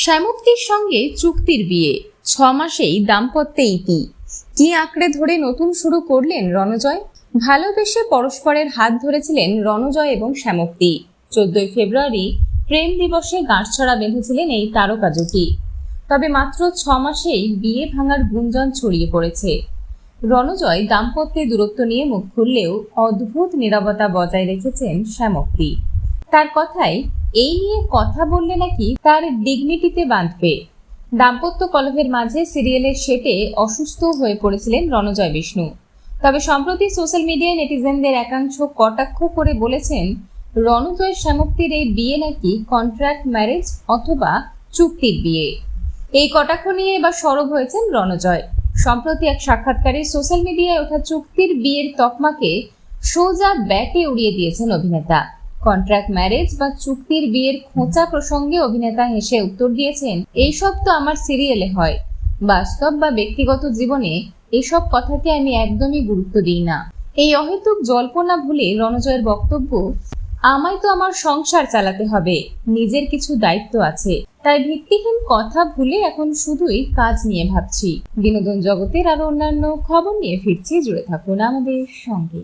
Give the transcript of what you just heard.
শ্যামক্তির সঙ্গে চুক্তির বিয়ে, 6 মাসেই দাম্পত্যে ইতি। কি আঁকড়ে ধরে নতুন শুরু করলেন রণজয়? ভালোবেসে পরস্পরের হাত ধরেছিলেন রণজয় এবং শ্যামক্তি। 14 ফেব্রুয়ারি প্রেম দিবসে গাঁটছড়া বেঁধেছিলেন এই তারকা জুটি। তবে মাত্র 6 মাসেই বিয়ে ভাঙার গুঞ্জন ছড়িয়ে পড়েছে। রণজয় দাম্পত্যে দূরত্ব নিয়ে মুখ খুললেও অদ্ভুত নীরবতা বজায় রেখেছেন শ্যামক্তি। তার কথায় এই নিয়ে কথা বললে নাকি তার ডিগনিটিতে বাঁধবে। দাম্পত্য কলহের মাঝে সিরিয়ালের সেটে অসুস্থ হয়ে পড়েছিলেন রণজয় বিষ্ণু। তবে সম্প্রতি সোশ্যাল মিডিয়ায় নেটিজেনদের একাংশ কটাক্ষ করে বলেছেন রণজয় শ্যামক্তির এই বিয়ে নাকি কন্ট্রাক্ট ম্যারেজ অথবা চুক্তির বিয়ে। এই কটাক্ষ নিয়ে এবার সরব হয়েছেন রণজয়। সম্প্রতি এক সাক্ষাৎকারে সোশ্যাল মিডিয়ায় ওঠা চুক্তির বিয়ের তকমাকে সোজা ব্যাটে উড়িয়ে দিয়েছেন অভিনেতা। কন্ট্রাক্ট ম্যারেজ বা চুক্তির বিয়ের খোঁচা প্রসঙ্গে অভিনেতা হেসে উত্তর দিয়েছেন, এইসব তো আমার সিরিয়ালে হয়, বাস্তব বা ব্যক্তিগত জীবনে এসব কথাকে আমি একদমই গুরুত্ব দিই না। এই অহেতুক জল্পনা ভুলে রণজয়ের বক্তব্য, আমায় তো আমার সংসার চালাতে হবে, নিজের কিছু দায়িত্ব আছে, তাই ভিত্তিহীন কথা ভুলে এখন শুধুই কাজ নিয়ে ভাবছি। বিনোদন জগতের আরো অন্যান্য খবর নিয়ে ফিরছি, জুড়ে থাকুন আমাদের সঙ্গে।